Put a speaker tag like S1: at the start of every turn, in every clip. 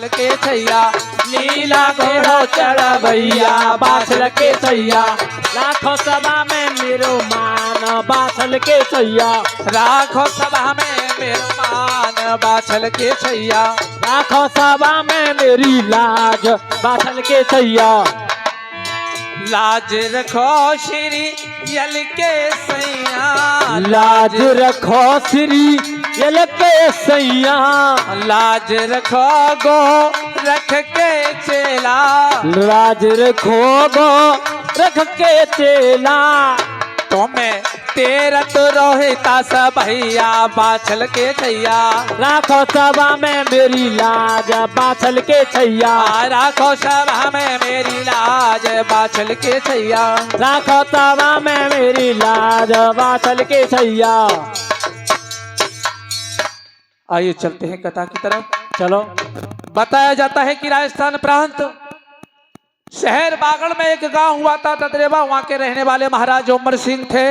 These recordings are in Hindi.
S1: बाछल के छैया नीला घोड़ो चढ़बैया बाछल के छैया
S2: लाखों सभा में मेरो मान बाछल के छैया
S1: राखो सभा में मेरो मान बाछल के छैया
S2: लाखों सभा में मेरी लाज बाछल के छैया
S1: लाज रखो श्री यल के सैया
S2: लाज रखो श्री यल के सैया
S1: लाज रखो गो रख के चेला
S2: लाज रखो गो रख के चेला
S1: तुम्हें तेरा तो रोहिता सब भैया बाछल के छैया
S2: राखो सभा में मेरी लाज बाछल के छैया
S1: राखो सभा में मेरी लाज बाछल के छैया
S2: राखो सभा में मेरी लाज बाछल के छैया।
S1: आइए चलते हैं कथा की तरफ।
S2: चलो।
S1: बताया जाता है कि राजस्थान प्रांत शहर बागड़ में एक गांव हुआ था तद्रेवा। वहां के रहने वाले महाराज उमर सिंह थे।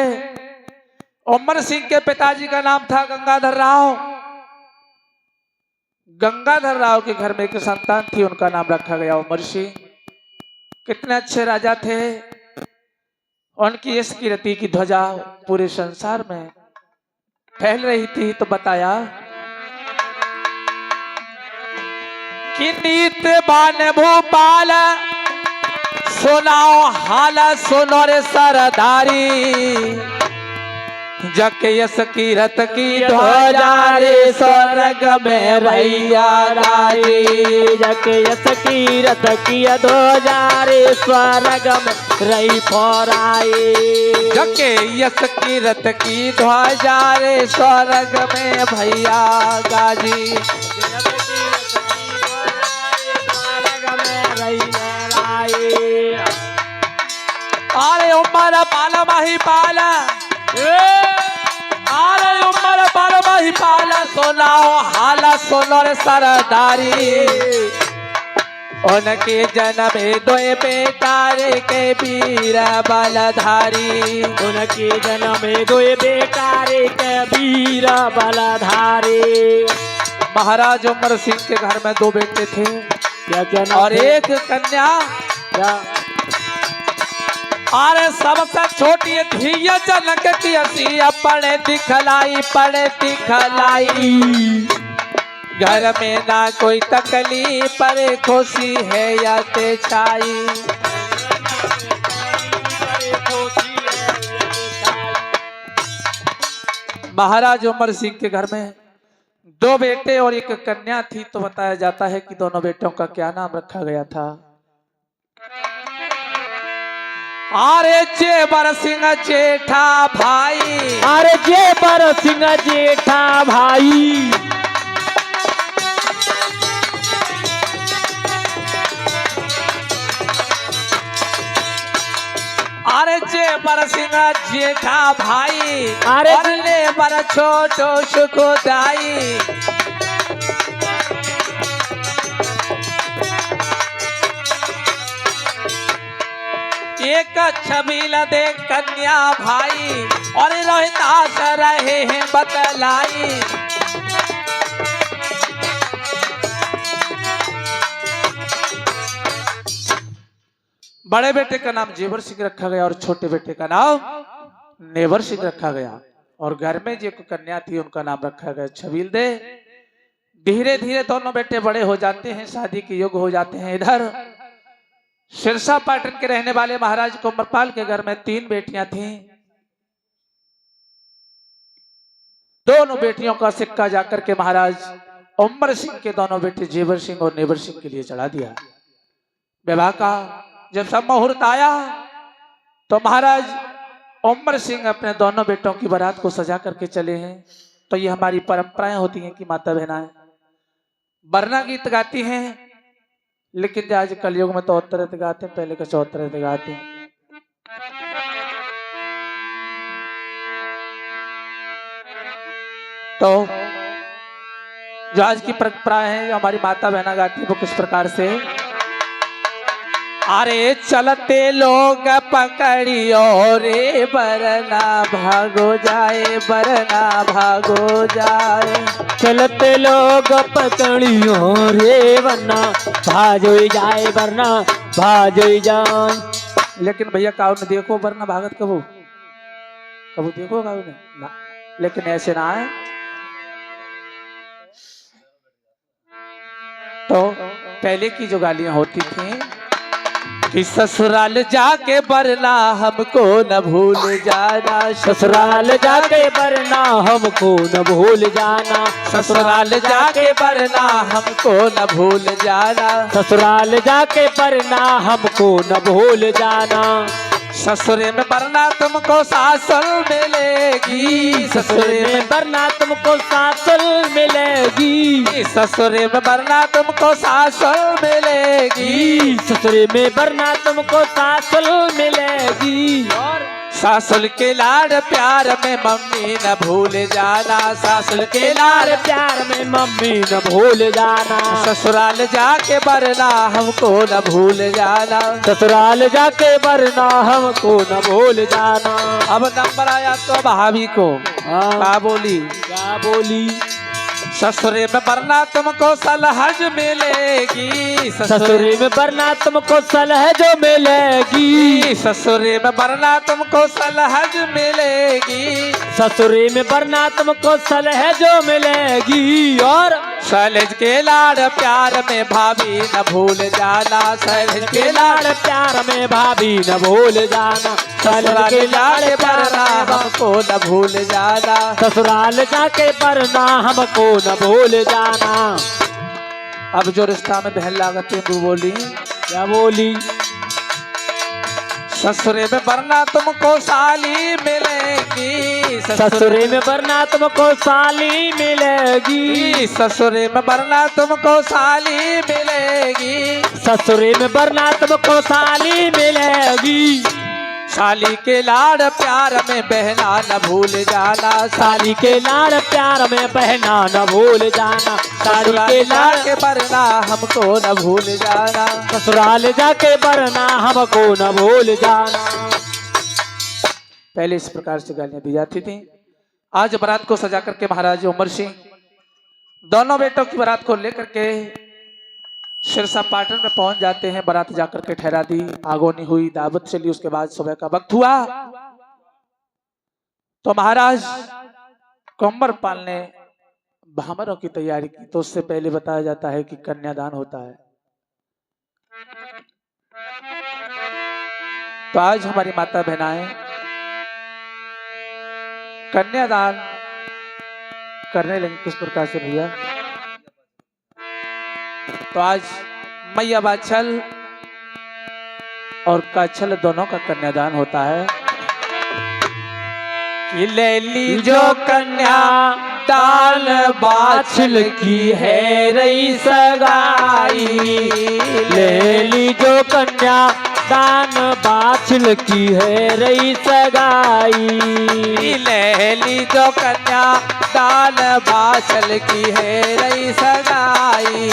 S1: उमर सिंह के पिताजी का नाम था गंगाधर राव। गंगाधर राव के घर में एक संतान थी, उनका नाम रखा गया उमर सिंह। कितने अच्छे राजा थे। उनकी इस कीर्ति की ध्वजा पूरे संसार में फैल रही थी। तो बताया कि नीत बान भूपाल सुनाओ हाल सुनो रे सरदारी जक यस कीरत की ध्वजा रे स्वर्ग में रैया राजी
S2: जक यस कीरत की ध्वजा रे स्वर्ग में रही फौराई
S1: जक यस कीरत की ध्वजा रे स्वर्ग में भैया गाजी अरे उमर पाल माही पाला अरे उमर पाल माही पाला सुनाओ हाला सुनो रे सरदारी उनके जन्म दो बेटा रे के वीर बलधारी
S2: उनके जन्म दो बेटा रे के वीर बलधारी।
S1: महाराज उमर सिंह के घर में दो बेटे थे
S2: क्या
S1: और एक कन्या।
S2: क्या
S1: अरे सबसे छोटी थी जनक की हसिया पढ़े दिखलाई घर में ना कोई तकलीफ पर खुशी है या ते छाई। महाराज उमर सिंह के घर में दो बेटे और एक कन्या थी। तो बताया जाता है कि दोनों बेटों का क्या नाम रखा गया था। अरे जेबर सिंह जेठा भाई
S2: अरे जेबर सिंह जेठा भाई
S1: अरे जेबर सिंह जेठा भाई
S2: अरे
S1: लेबर छोटो सुखदाई एक छबील दे कन्या भाई और रोहितास रहे हैं बतलाई। बड़े बेटे का नाम जेवर सिंह रखा गया और छोटे बेटे का नाम नेवर सिंह रखा गया। और घर में जो कन्या थी उनका नाम रखा गया छबील दे। धीरे धीरे दोनों बेटे बड़े हो जाते हैं, शादी के योग्य हो जाते हैं। इधर सिरसा पाटन के रहने वाले महाराज कुंवरपाल के घर में 3 बेटियां थीं। दोनों बेटियों का सिक्का जाकर के महाराज उमर सिंह के दोनों बेटे जेवर सिंह और नेवर सिंह के लिए चढ़ा दिया। विवाह का जब सब मुहूर्त आया तो महाराज उमर सिंह अपने दोनों बेटों की बारात को सजा करके चले हैं। तो ये हमारी परंपराएं होती हैं कि माता बहनाएं वरना गीत गाती हैं, लेकिन आज कलयुग में तो औरत गाते हैं, पहले कुछ औरत गाते हैं। तो जो आज की परंपराएं हैं जो हमारी माता बहना गाती है वो किस प्रकार से। अरे चलते लोग पकड़ियो रे बरना भागो जाए, बरना भागो जाए।
S2: चलते लोग पतड़ियों रे वरना भाजो जाए वरना भाजो जाए।
S1: लेकिन भैया काऊ ने देखो वरना भागत कबू कबू देखो काऊ ने ना, लेकिन ऐसे ना है। तो पहले की जो गालियां होती थी कि ससुराल जाके वरना हमको न भूल जाना,
S2: ससुराल जाके वरना हमको न भूल जाना,
S1: ससुराल जाके वरना हमको न भूल जाना,
S2: ससुराल जाके वरना हमको न भूल जाना।
S1: ससुरे में वरना तुमको सासुर मिलेगी,
S2: ससुरे में वरना तुमको सासुर मिलेगी,
S1: ससुरे में वरना तुमको सासुर मिलेगी,
S2: ससुरे में वरना तुमको सासुर मिलेगी। और
S1: सासुर के लाड़ प्यार में मम्मी न भूल जाना, सासुर के लाड़
S2: प्यार में मम्मी न भूल जाना,
S1: ससुराल जाके वरना हमको न भूल जाना,
S2: ससुराल जाके वरना हमको न भूल जाना।
S1: अब नंबर आया तो भाभी को क्या बोली,
S2: क्या बोली,
S1: ससुरे में वरना तुमको सलहज मिलेगी,
S2: ससुरे में वरना तुमको सलह जो मिलेगी,
S1: ससुरे में वरना तुमको सलहज मिलेगी,
S2: ससुरे में वरना तुमको सलह जो मिलेगी। और
S1: सैलेज के लाड़ प्यार में भाभी न भूल जाना, सैलेज के लाड़
S2: प्यार में भाभी न भूल जाना,
S1: ससुराल के लाड़ वरना हमको न भूल जाना,
S2: ससुराल जाके वरना हमको न भूल जाना।
S1: अब जो रिश्ता में बहन लागत है वो बोली,
S2: क्या बोली,
S1: ससुरे में वरना तुमको साली मिलेगी,
S2: ससुरे में वरना तुमको साली मिलेगी,
S1: ससुरे में वरना तुमको साली मिलेगी,
S2: ससुरे में वरना तुमको साली मिलेगी।
S1: साली के लाड़ प्यार में बहना न भूल जाना,
S2: साली के लाड़ प्यार में बहना न भूल जाना, साली के लाड़
S1: के वरना हमको न भूल जाना,
S2: ससुराल जाके वरना हमको न भूल जाना।
S1: पहले इस प्रकार से गालियां दी जाती थी। आज बारात को सजा करके महाराज उमर सिंह दोनों बेटों की बारात को लेकर के सिरसा पाटन में पहुंच जाते हैं। बारात जाकर के ठहरा दी, आगोनी हुई, दावत चली, उसके बाद सुबह का वक्त हुआ तो महाराज कंवर पाल ने भामरों की तैयारी की। तो उससे पहले बताया जाता है कि कन्यादान होता है। तो आज हमारी माता बहनाएं कन्यादान करने लगी। किस प्रकार से भैया, तो आज मैया बाछल और काछल दोनों का कन्यादान होता है। कि ले ली जो कन्या दान बाछल की है रही सगाई,
S2: ले ली जो कन्या दान बाछल की है रही सगाई,
S1: ले ली जो कन्या दान बाछल की है रही सगाई,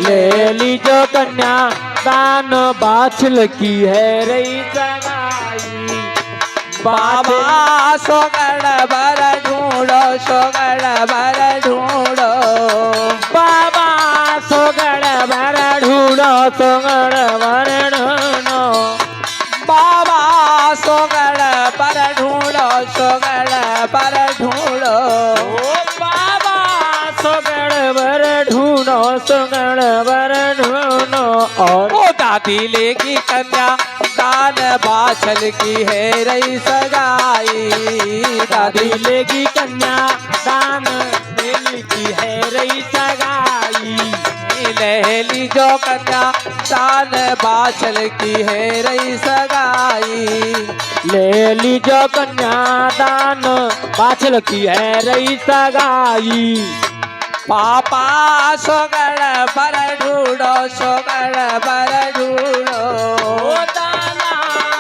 S2: ले ली जो कन्या दान बाछल की है रही सगाई।
S1: बाबा सोगड़ बर ढूंढो, सोगड़ बर ढूंढो,
S2: बाबा सोगड़ बर ढूंढो, सोगड़ बर ढूंढो,
S1: बाबा सोगड़ बर ढूंढो, सोगड़ बर ढूंढो,
S2: बाबा सोगड़ बर ढूंढो, सोगड़ बर ढूंढो। और
S1: ओ दादी लेगी कन्या दान बाछल की है रही सगाई,
S2: दादी लेगी कन्या दान बेली की है रही सगाई,
S1: लहली जो कन्या दान बाछल की है रही सगाई,
S2: ले ली जो कन्या दान बाछल की है रही सगाई।
S1: पापा सोगड़ बर ढूंढो, सोगड़ बर ढूंढो,
S2: दाना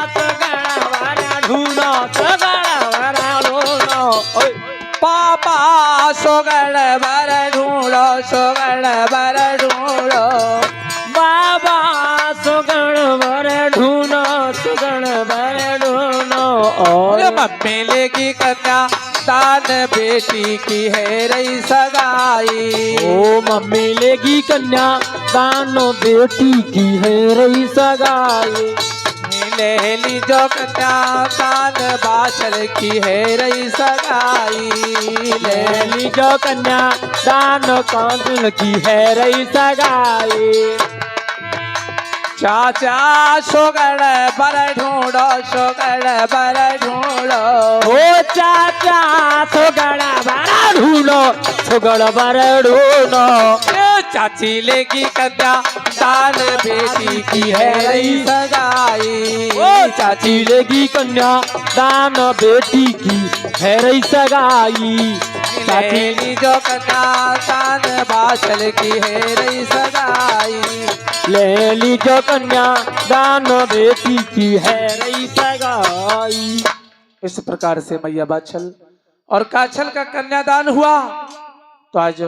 S2: सोगड़ बर ढूंढो, सोगड़ बर ढूंढो,
S1: पापा सोगड़ बर ढूंढो, सोगड़ बर ढूंढो,
S2: बाबा सोगड़ बर ढूंढो, सोगड़ बर ढूंढो। और
S1: मम्मी लेगी कन्या दान बेटी की है रही सगाई।
S2: ओ मम्मी लेगी कन्या दान बेटी की है रही सगाई।
S1: ले ली जो कन्या दान बाछड़ की है रही सगाई।
S2: ले ली जो कन्या दान कांदुल की है रही सगाई।
S1: चाचा सोगड़ बर ढूंढो, सोगड़ बर ढूंढो।
S2: ओ चाचा सोगड़ा बड़ा ढूंढो, सोगड़ बड़ा ढूंढो।
S1: चाची लेगी कन्या दान बेटी की है रही सगाई।
S2: ओ चाची लेगी कन्या दान बेटी की है रही सगाई। चाची
S1: लेगी जो कन्या दान बाछड़ की है रही सगाई।
S2: ले ली जो कन्या दान बेटी की है रही सगाई।
S1: इस प्रकार से मैया बाछल और काछल का कन्यादान हुआ। तो आज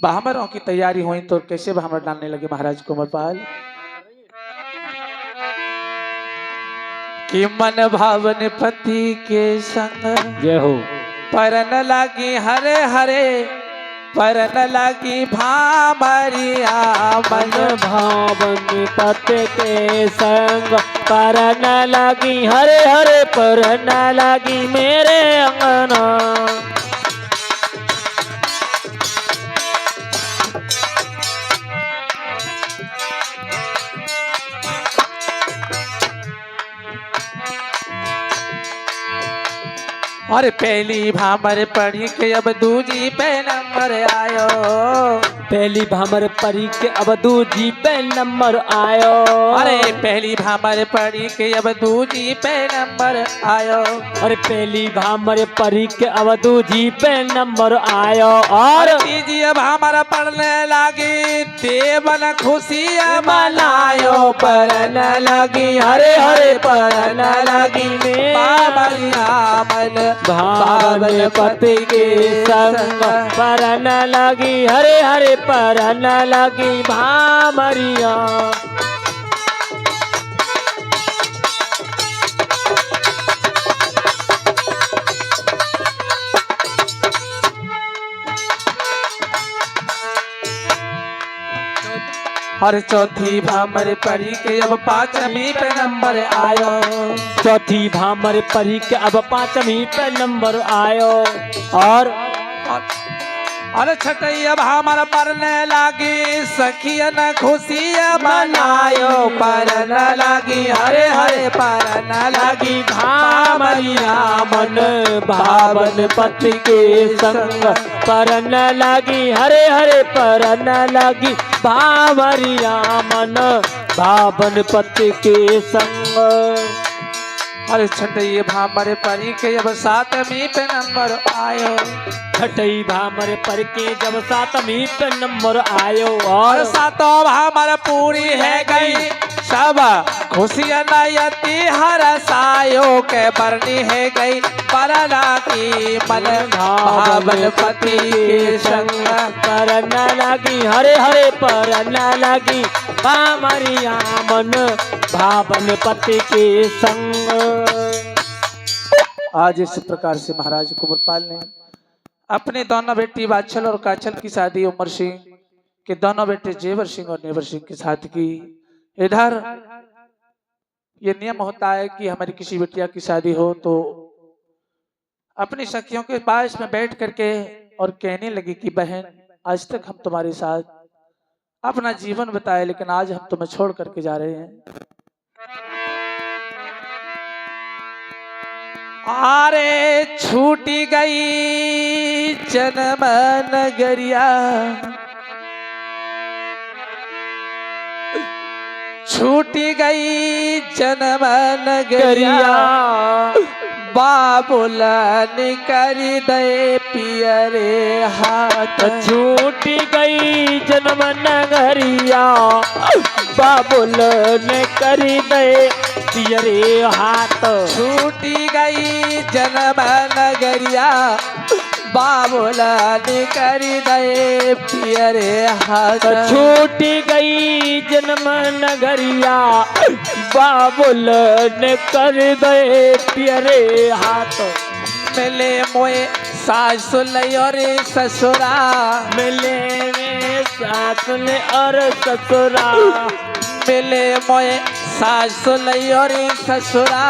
S1: भामरों की तैयारी हुई तो कैसे भामर डालने लगे महाराज कुंवरपाल कि मन भावन पति के संग
S2: जय हो।
S1: परन लगी हरे हरे, परन लगी भामरिया।
S2: मन भावन पति के संग परन लगी हरे हरे, परन लगी मेरे अंगना।
S1: और पहली भामर पढ़ी के अब दूजी पे नंबर आयो।
S2: पहली भामर परी के अब दूजी पे नंबर आयो।
S1: अरे पहली भामर पढ़ी के अब दूजी पे नंबर आयो।
S2: अरे पहली भामर परी के अब दूजी पे नंबर आयो। और
S1: तीजी भामर पढ़ने लगी देवन खुशी मनायो। परन लगी हरे हरे, परन लगी बाबरिया मन
S2: भावन पति के संग परन लगी हरे हरे, परन लगी भामरिया।
S1: और चौथी भामर पढ़ी के अब पांचवी पे नंबर आयो।
S2: चौथी भामर परी के अब पांचवी पे नंबर आयो। और
S1: छठई अब हमारा पढ़ने लगी सखियन खुशी मनायो। परन लगी हरे हरे, परन लगी
S2: भामरिया मन भावन पति के संग परन लगी हरे हरे, परन लगी भामरिया मन भावन पति के संग।
S1: अरे छठई भामर परी के जब सातवीं पे नंबर आयो।
S2: छठई भामर पर के जब सातवीं पे नंबर आयो।
S1: और सातों भामर पूरी है गई सब खुशियां नयति हरसायो के बरनी है गई परना की मन भावन पति के संग।
S2: परन लगी हरे हरे, परन लगी भामरिया मन भावन पति के संग।
S1: आज इस प्रकार से महाराज कुंवरपाल ने अपने दोनों बेटी बाछल और काछल की शादी उमर सिंह के दोनों बेटे जेवर सिंह और नेवर सिंह के साथ की। इधर ये नियम होता है कि हमारी किसी बेटिया की शादी हो तो अपनी सखियों के पास में बैठ करके और कहने लगी कि बहन आज तक हम तुम्हारे साथ अपना जीवन बताए, लेकिन आज हम तुम्हें छोड़ करके जा रहे हैं। आरे छूटी गई जन्म नगरिया, छूटी गई जन्म नगरिया, बाबुलन कर दे पियरे हाथ।
S2: छूटी गई जन्म नगरिया, बाबुलन कर दे पियरे हाथ।
S1: छूटी गई जन्म नगरिया, बाबुलन कर दे पियरे हाथ।
S2: छूटी गई जन्म नगरिया, बाबुलन कर दे पियरे हाथ।
S1: मिले मोए सासुल और ससुरा,
S2: मिले में सासुल और ससुरा,
S1: मिले मोए सासुल और ससुरा,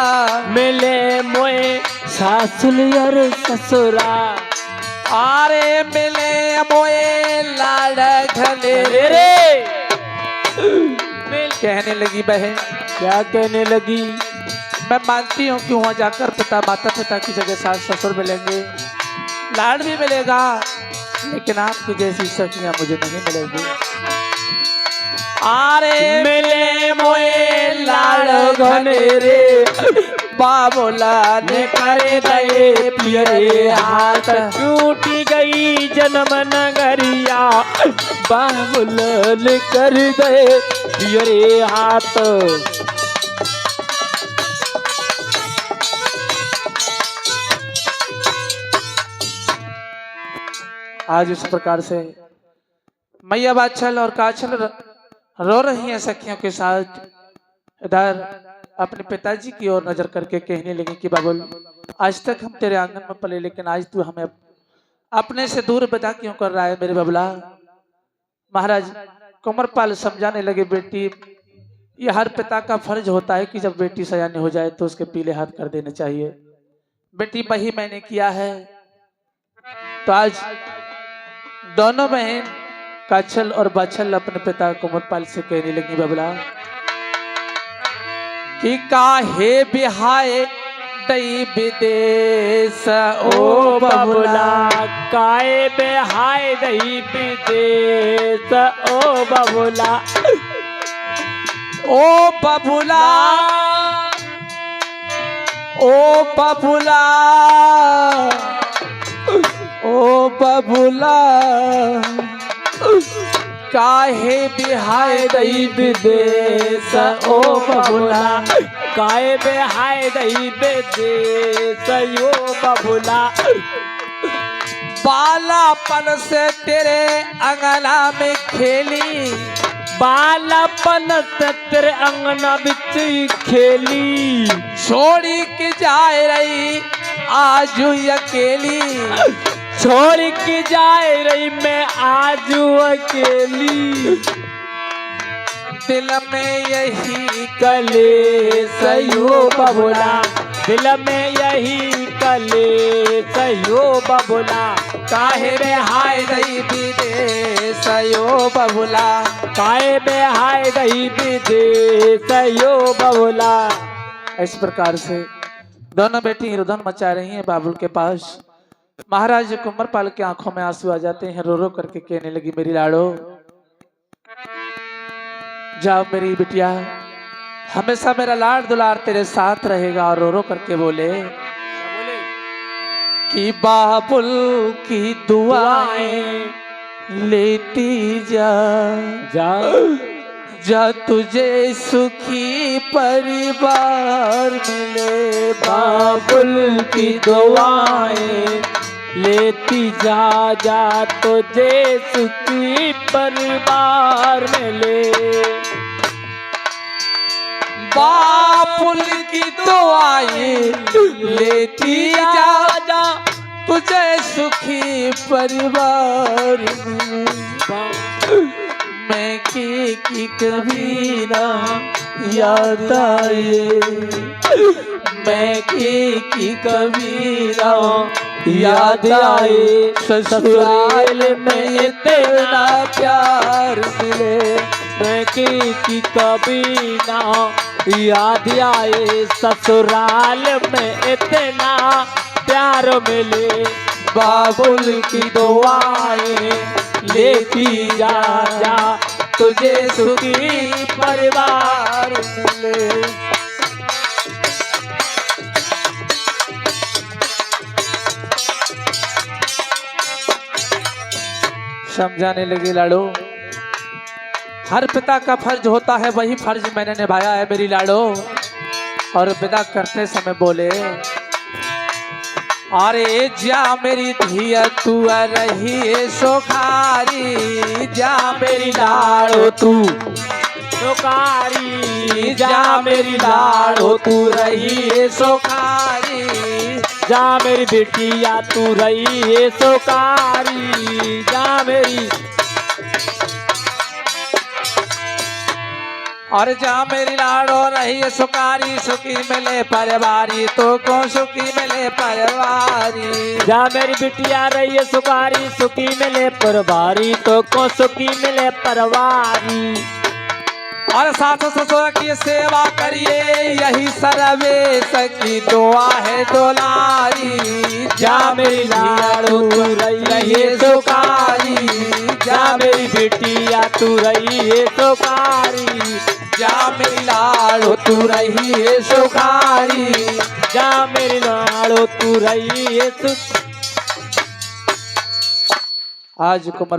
S2: मिले मोए सासुल और ससुरा।
S1: अरे मिले मोए लाड़ घले
S2: रे
S1: कहने लगी बहन।
S2: क्या कहने लगी?
S1: मैं मानती हूँ कि वहाँ जाकर पिता माता पिता की जगह सास ससुर मिलेंगे, लाड़ भी मिलेगा, लेकिन आपकी जैसी सखियाँ मुझे नहीं मिलेंगी। अरे
S2: मिले मोए लाड़ घने रे,
S1: बाबूला
S2: ने करे गए पियरे हाथ, टूटी गई जन्म नगरिया, बाबुल ने कर गए पियरे हाथ।
S1: आज इस प्रकार से मैया बाछल और काछल रो रही हैं सखियों के साथ। इधर अपने पिताजी की ओर नजर करके कहने लगी कि बाबुल, आज तक हम तेरे आंगन में पले, लेकिन आज तू हमें अपने से दूर बता क्यों कर रहा है मेरे बबला। महाराज कुंवरपाल समझाने लगे, बेटी ये हर पिता का फर्ज होता है कि जब बेटी सयानी हो जाए तो उसके पीले हाथ कर देने चाहिए। बेटी वही मैंने किया है। तो आज दोनों बहन काछल और बाछल अपने पिता कुंवरपाल से कहने लगी, बबला कि काहे बिहाए दई विदेश
S2: ओ बबुला, काहे बिहाए दई विदेश ओ बबुला,
S1: ओ बबुला, ओ बबुला, ओ बबुला, काहे बिहाए दई
S2: विदेश ओ बबुला, काहे बिहाए दई विदेश यो बबुला।
S1: बालापन से तेरे अंगना में खेली,
S2: बालापन से तेरे अंगना बिच खेली,
S1: छोड़ी के जाए रही आजू अकेली,
S2: छोड़ के जाए रही मैं आज अकेली,
S1: दिल में यही
S2: कलेश यो बबुला, दिल में यही कलेश यो बबुला,
S1: काहे बिहाए दई विदेश यो बबुला,
S2: काहे बिहाए दई विदेश यो बबुला।
S1: इस प्रकार से दोनों बेटी रुदन मचा रही हैं बाबुल के पास। महाराज कुंवरपाल की आंखों में आंसू आ जाते हैं। रो रो करके कहने लगी, मेरी लाड़ो जाओ मेरी बिटिया, हमेशा मेरा लाड़ दुलार तेरे साथ रहेगा। और रो रो करके बोले कि बाबुल की दुआएं लेती जा,
S2: जा
S1: जा तुझे सुखी परिवार मिले,
S2: बाबुल की दुआएं लेती जा, जा तुझे सुखी परिवार मिले,
S1: बाबुल की दुआएं लेती जा, जा तुझे सुखी परिवार मिले, मैं की कभी ना याद आए, मैं की कभी ना याद आए, ससुराल में इतना प्यार मिले,
S2: मैं की कभी ना याद आए, ससुराल में इतना प्यार मिले,
S1: बाबुल की दुआएं लेती जा, जा तुझे सुखी परिवार मिले। समझाने लगी, लाड़ो हर पिता का फर्ज होता है, वही फर्ज मैंने निभाया है मेरी लाड़ो। और विदा करते समय बोले, अरे जा मेरी धिया तू रही है सोखारी, जा मेरी लाड़ो तू
S2: सोकारी,
S1: जा मेरी लाड़ो तू रही है सोखारी,
S2: जा मेरी बिटिया तू रही है सुकारी, जा मेरी
S1: और जा मेरी लाडो रही सुकारी, सुखी मिले परिवारी तो को सुखी मिले परिवारी।
S2: जा मेरी बिटिया रही है सुकारी, सुखी मिले परवारी तो को सुखी मिले परवारी।
S1: और सास ससुर की सेवा करिए, यही सर्वेश की दुआ है दुलारी।
S2: जा मेरी लाडो तू रही है सुकारी, जा मेरी बिटिया तू रही है सुकारी,
S1: जा मेरी लाडो तू रही है सुखारी,
S2: जा मेरी लाडो तू रही है
S1: आज कुमार